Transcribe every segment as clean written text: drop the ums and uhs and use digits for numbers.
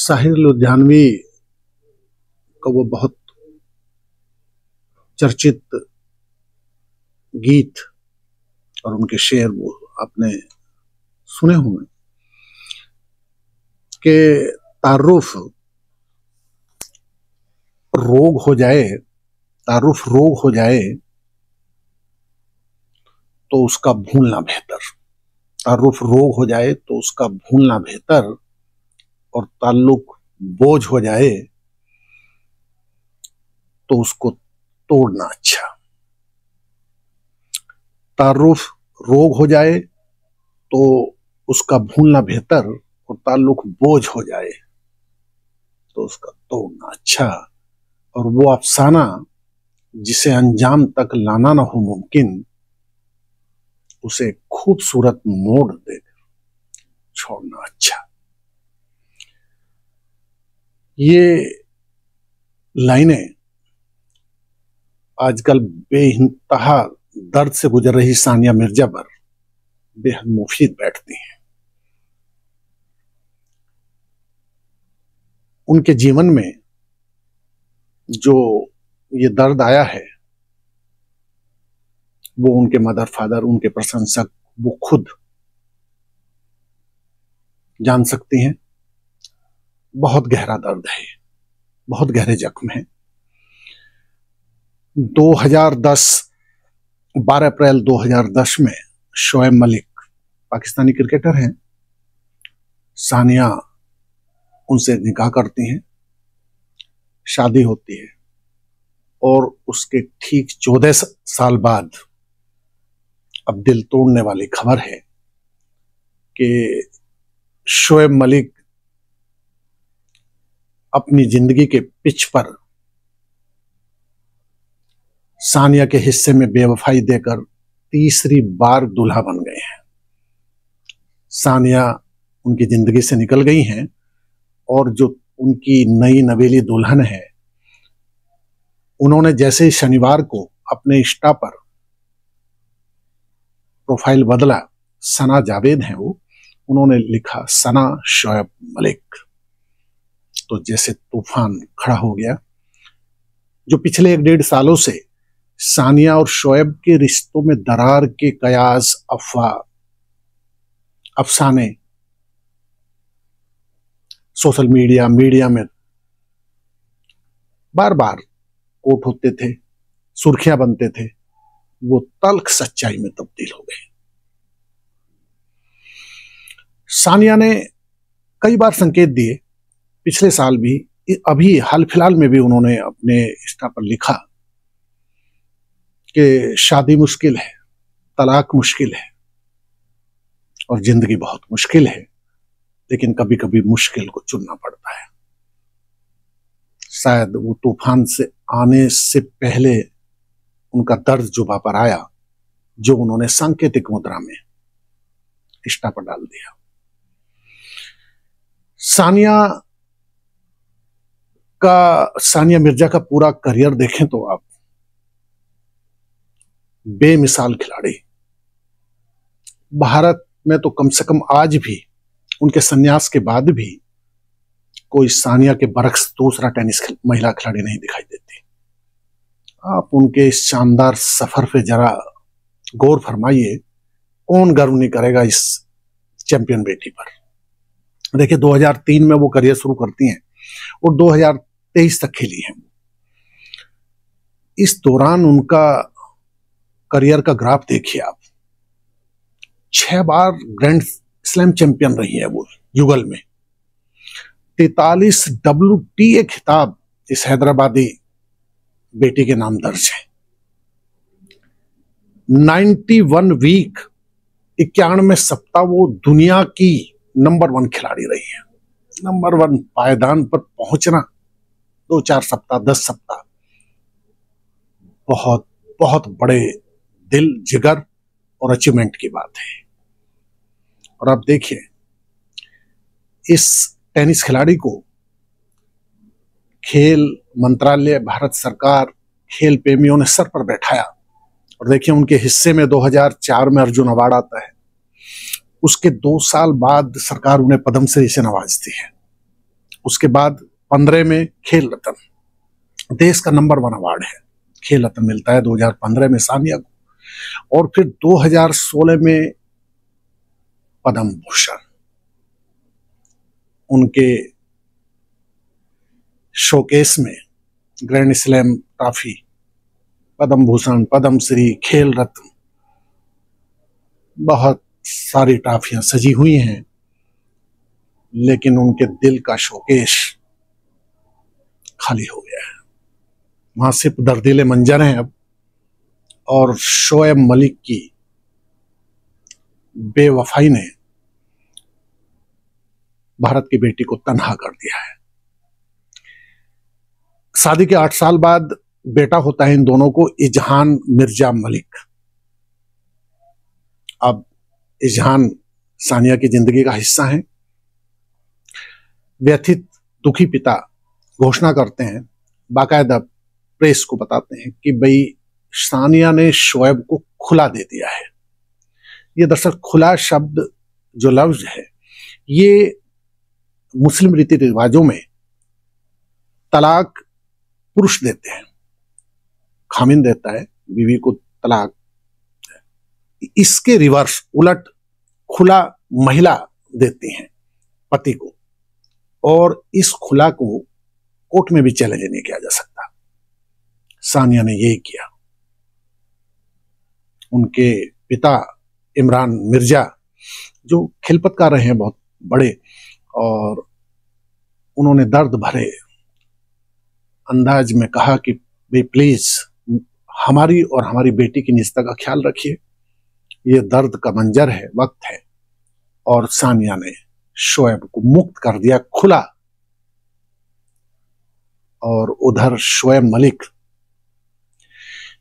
साहिर लुधियानवी का वो बहुत चर्चित गीत और उनके शेर वो आपने सुने होंगे कि तारुफ रोग हो जाए तो उसका भूलना बेहतर। तारुफ रोग हो जाए तो उसका भूलना बेहतर, और ताल्लुक बोझ हो जाए तो उसको तोड़ना अच्छा। तारुफ रोग हो जाए तो उसका भूलना बेहतर, और ताल्लुक बोझ हो जाए तो उसका तोड़ना अच्छा। और वो अफसाना जिसे अंजाम तक लाना ना हो मुमकिन, उसे खूबसूरत मोड़ दे छोड़ना अच्छा। ये लाइनें आजकल बेइंतहा दर्द से गुजर रही सानिया मिर्जा पर बेहद मुफीद बैठती हैं। उनके जीवन में जो ये दर्द आया है वो उनके मदर फादर, उनके प्रशंसक, वो खुद जान सकती हैं। बहुत गहरा दर्द है, बहुत गहरे जख्म है। 12 अप्रैल 2010 में शोएब मलिक पाकिस्तानी क्रिकेटर हैं, सानिया उनसे निकाह करती हैं, शादी होती है, और उसके ठीक 14 साल बाद अब दिल तोड़ने वाली खबर है कि शोएब मलिक अपनी जिंदगी के पिच पर सानिया के हिस्से में बेवफाई देकर तीसरी बार दूल्हा बन गए हैं। सानिया उनकी जिंदगी से निकल गई हैं, और जो उनकी नई नवेली दुल्हन है, उन्होंने जैसे ही शनिवार को अपने इंस्टा पर प्रोफाइल बदला, सना जावेद हैं वो, उन्होंने लिखा सना शोएब मलिक, तो जैसे तूफान खड़ा हो गया। जो पिछले 1-1.5 सालों से सानिया और शोएब के रिश्तों में दरार के कयास, अफवाह, अफसाने सोशल मीडिया में बार बार कोट होते थे, सुर्खियां बनते थे, वो तल्ख सच्चाई में तब्दील हो गए। सानिया ने कई बार संकेत दिए, पिछले साल भी, अभी हाल फिलहाल में भी उन्होंने अपने इंस्टा पर लिखा कि शादी मुश्किल है, तलाक मुश्किल है, और जिंदगी बहुत मुश्किल है, लेकिन कभी कभी मुश्किल को चुनना पड़ता है। शायद वो तूफान से आने से पहले उनका दर्द जुबां पर आया, जो उन्होंने सांकेतिक मुद्रा में इंस्टा पर डाल दिया। सानिया मिर्जा का पूरा करियर देखें तो आप, बेमिसाल खिलाड़ी। भारत में तो कम से कम आज भी, उनके संन्यास के बाद भी, कोई सानिया के बरक्स दूसरा टेनिस महिला खिलाड़ी नहीं दिखाई देती। आप उनके इस शानदार सफर पे जरा गौर फरमाइए, कौन गर्व नहीं करेगा इस चैंपियन बेटी पर। देखिए 2003 में वो करियर शुरू करती हैं और 2023 तक खेली हैं। इस दौरान उनका करियर का ग्राफ देखिए आप, 6 बार ग्रैंड स्लैम चैंपियन रही है वो युगल में। 43 WTA खिताब इस हैदराबादी बेटी के नाम दर्ज है। 91 वीक, 91 सप्ताह वो दुनिया की नंबर 1 खिलाड़ी रही है। नंबर 1 पायदान पर पहुंचना 2-4 सप्ताह, 10 सप्ताह, बहुत बहुत बड़े दिल, जिगर और अचीवमेंट की बात है। और आप देखिए, इस टेनिस खिलाड़ी को खेल मंत्रालय, भारत सरकार, खेल प्रेमियों ने सर पर बैठाया। और देखिए उनके हिस्से में 2004 में अर्जुन अवार्ड आता है। उसके 2 साल बाद सरकार उन्हें पद्मश्री से नवाजती है। उसके बाद 15 में खेल रत्न, देश का नंबर 1 अवार्ड है, खेल रत्न मिलता है 2015 में सानिया को। और फिर 2016 में पद्म भूषण, उनके शोकेस में grand slam trophy, Padma Bhushan, Padma Shri, खेल रत्न, बहुत सारी ट्रॉफियां सजी हुई हैं, लेकिन उनके दिल का शोकेश खाली हो गया है। वहां सिर्फ दर्दीले मंजर हैं अब, और शोएब मलिक की बेवफाई ने भारत की बेटी को तन्हा कर दिया है। शादी के 8 साल बाद बेटा होता है इन दोनों को, इजहान मिर्जा मलिक। अब इजहान सानिया की जिंदगी का हिस्सा है। व्यथित दुखी पिता घोषणा करते हैं, बाकायदा प्रेस को बताते हैं कि भाई सानिया ने शोएब को खुला दे दिया है। ये दरअसल खुला शब्द जो लफ्ज है, ये मुस्लिम रीति रिवाजों में तलाक पुरुष देते हैं, खामिन देता है बीवी को तलाक, इसके रिवर्स उलट खुला महिला देती हैं पति को, और इस खुला को कोर्ट में भी चैलेंज नहीं किया जा सकता। सानिया ने यही किया। उनके पिता इमरान मिर्जा जो खिलपतकार रहे हैं बहुत बड़े, और उन्होंने दर्द भरे अंदाज में कहा कि भाई प्लीज हमारी और हमारी बेटी की निजता का ख्याल रखिए, ये दर्द का मंजर है, वक्त है। और सानिया ने शोएब को मुक्त कर दिया, खुला। और उधर शोएब मलिक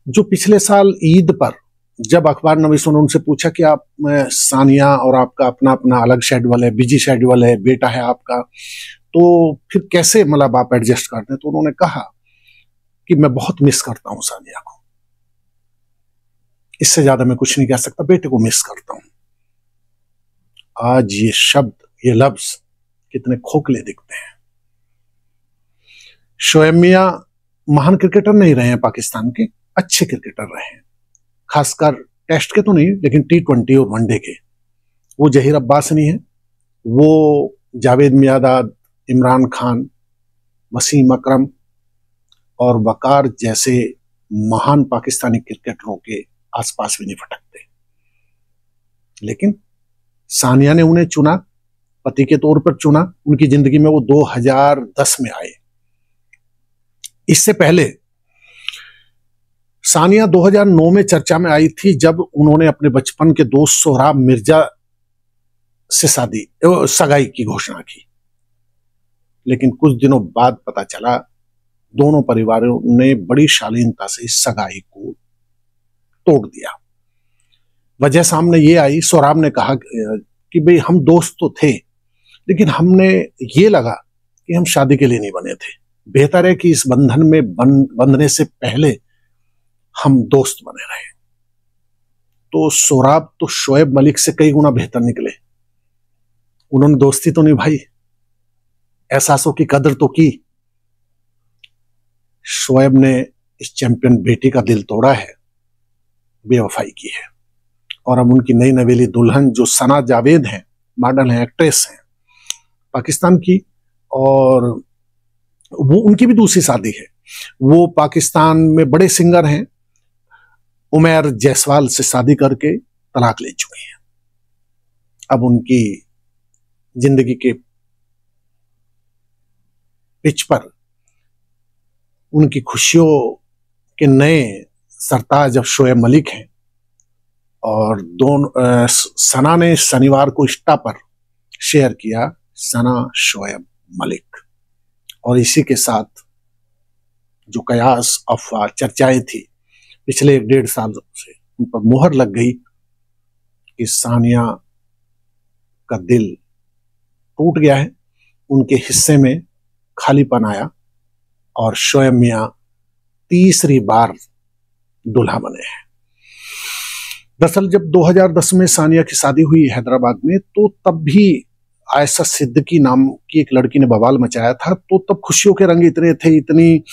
जो पिछले साल ईद पर जब अखबार नवीसों ने उनसे पूछा कि आप सानिया और आपका अपना अपना अलग शेड्यूल है, बिजी शेड्यूल है, बेटा है आपका, तो फिर कैसे मतलब आप एडजस्ट करते हैं, तो उन्होंने कहा कि मैं बहुत मिस करता हूं सानिया को, इससे ज्यादा मैं कुछ नहीं कह सकता, बेटे को मिस करता हूं। आज ये शब्द, ये लफ्ज कितने खोखले दिखते हैं। शोएब मियां महान क्रिकेटर नहीं रहे हैं पाकिस्तान के, अच्छे क्रिकेटर रहे हैं, खासकर टेस्ट के तो नहीं लेकिन T20 और वनडे के। वो जहीर अब्बास नहीं है, वो जावेद मियादाद, इमरान खान, वसीम अकरम और वकार जैसे महान पाकिस्तानी क्रिकेटरों के आसपास भी नहीं फटकते। लेकिन सानिया ने उन्हें चुना, पति के तौर पर चुना। उनकी जिंदगी में वो 2010 में आए। इससे पहले सानिया 2009 में चर्चा में आई थी जब उन्होंने अपने बचपन के दोस्त सोहराब मिर्जा से सगाई की घोषणा की। लेकिन कुछ दिनों बाद पता चला दोनों परिवारों ने बड़ी शालीनता से इस सगाई को तोड़ दिया। वजह सामने ये आई, सोहराब ने कहा कि भाई हम दोस्त तो थे, लेकिन हमने ये लगा कि हम शादी के लिए नहीं बने थे, बेहतर है कि इस बंधन में बंधने से पहले हम दोस्त बने रहे। तो सोहराब तो शोएब मलिक से कई गुना बेहतर निकले। उन्होंने दोस्ती तो निभाई, एहसासों की कदर तो की। शोएब ने इस चैंपियन बेटी का दिल तोड़ा है, बेवफाई की है। और अब उनकी नई नवेली दुल्हन जो सना जावेद हैं, मॉडल हैं, एक्ट्रेस हैं पाकिस्तान की, और वो उनकी भी दूसरी शादी है। वो पाकिस्तान में बड़े सिंगर हैं, उमैर जायसवाल से शादी करके तलाक ले चुके हैं। अब उनकी जिंदगी के पिच पर उनकी खुशियों के नए सरताज अब शोएब मलिक हैं। और सना ने शनिवार को इंस्टा पर शेयर किया, सना शोएब मलिक। और इसी के साथ जो कयास, अफवाह, चर्चाएं थी पिछले 1.5 साल से, उन पर मुहर लग गई कि सानिया का दिल टूट गया है, उनके हिस्से में खालीपन आया और शोएब मियां तीसरी बार दूल्हा बने हैं। दरअसल जब 2010 में सानिया की शादी हुई हैदराबाद में, तो तब भी आयशा सिद्दीकी नाम की एक लड़की ने बवाल मचाया था, तो तब खुशियों के रंग इतने थे, इतनी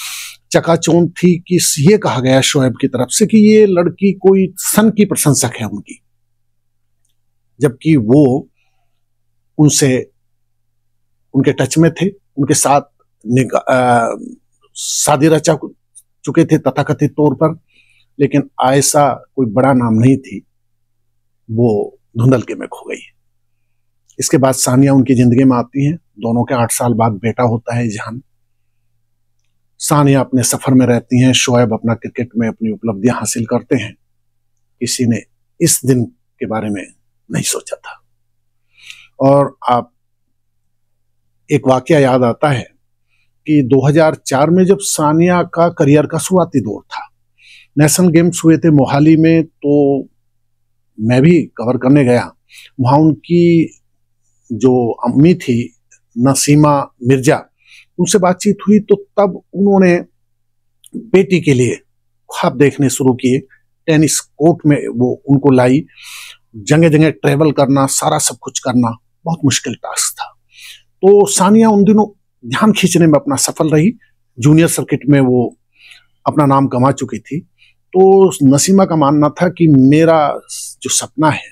चकाचौंध थी कि ये कहा गया शोएब की तरफ से कि ये लड़की कोई सन की प्रशंसक है उनकी, जबकि वो उनसे उनके टच में थे, उनके साथ शादी रचा चुके थे तथाकथित तौर पर। लेकिन आयशा कोई बड़ा नाम नहीं थी, वो धुंधलके में खो गई। इसके बाद सानिया उनकी जिंदगी में आती हैं। दोनों के 8 साल बाद बेटा होता है जहान। सानिया अपने सफर में रहती हैं, शोएब अपना क्रिकेट में अपनी उपलब्धियां हासिल करते हैं। किसी ने इस दिन के बारे में नहीं सोचा था। और आप एक वाकया याद आता है कि 2004 में जब सानिया का करियर का शुरुआती दौर था, नेशनल गेम्स हुए थे मोहाली में, तो मैं भी कवर करने गया। वहां उनकी जो अम्मी थी नसीमा मिर्जा, उनसे बातचीत हुई, तो तब उन्होंने बेटी के लिए ख्वाब देखने शुरू किए। टेनिस कोर्ट में वो उनको लाई, जगह जगह ट्रेवल करना, सारा सब कुछ करना बहुत मुश्किल टास्क था। तो सानिया उन दिनों ध्यान खींचने में अपना सफल रही। जूनियर सर्किट में वो अपना नाम कमा चुकी थी। तो नसीमा का मानना था कि मेरा जो सपना है,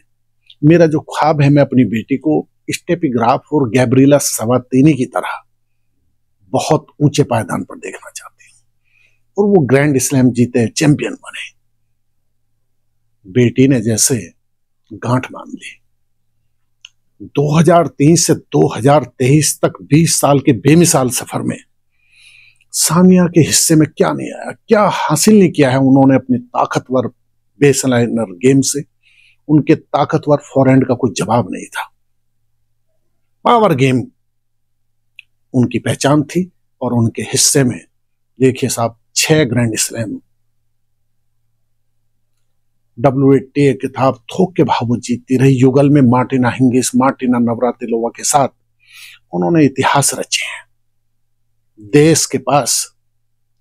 मेरा जो ख्वाब है, मैं अपनी बेटी को स्टेफी ग्राफ और गैब्रिएला सबातीनी की तरह बहुत ऊंचे पायदान पर देखना चाहती हूं। और वो ग्रैंड स्लैम जीते, चैंपियन बने। बेटी ने जैसे गांठ बांध ली। 2003 से 2023 तक 20 साल के बेमिसाल सफर में सानिया के हिस्से में क्या नहीं आया, क्या हासिल नहीं किया है उन्होंने अपनी ताकतवर बेसलाइनर गेम से। उनके ताकतवर फॉरहैंड का कोई जवाब नहीं था। पावर गेम उनकी पहचान थी। और उनके हिस्से में देखिए साहब, 6 ग्रैंड स्लैम, WTA किताब थोक के भाव जीतती रही। युगल में मार्टिना हिंगिस, मार्टिना नवरातिलोवा के साथ उन्होंने इतिहास रचे हैं। देश के पास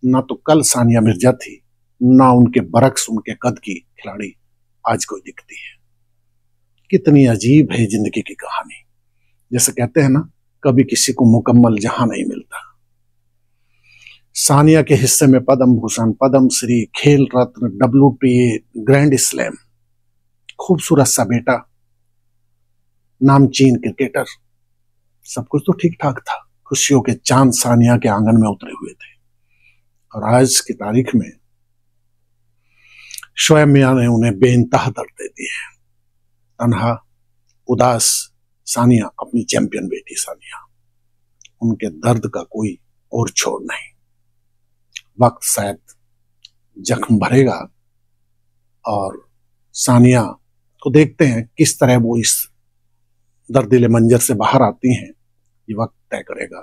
ना तो कल सानिया मिर्जा थी, ना उनके बरक्स उनके कद की खिलाड़ी आज कोई दिखती है। कितनी अजीब है जिंदगी की कहानी। जैसे कहते हैं ना, कभी किसी को मुकम्मल जहां नहीं मिलता। सानिया के हिस्से में पद्म भूषण, पद्म श्री, खेल रत्न, WTA, ग्रैंड स्लैम, खूबसूरत सा बेटा, नामचीन क्रिकेटर, सब कुछ तो ठीक ठाक था। खुशियों के चांद सानिया के आंगन में उतरे हुए थे। और आज की तारीख में शोएब मियां ने उन्हें बेइंतहा दर्द दे दिए हैं। तन्हा उदास सानिया, अपनी चैंपियन बेटी सानिया, उनके दर्द का कोई और छोर नहीं। वक्त शायद जख्म भरेगा और सानिया को देखते हैं किस तरह वो इस दर्दीले मंजर से बाहर आती हैं। ये वक्त तय करेगा।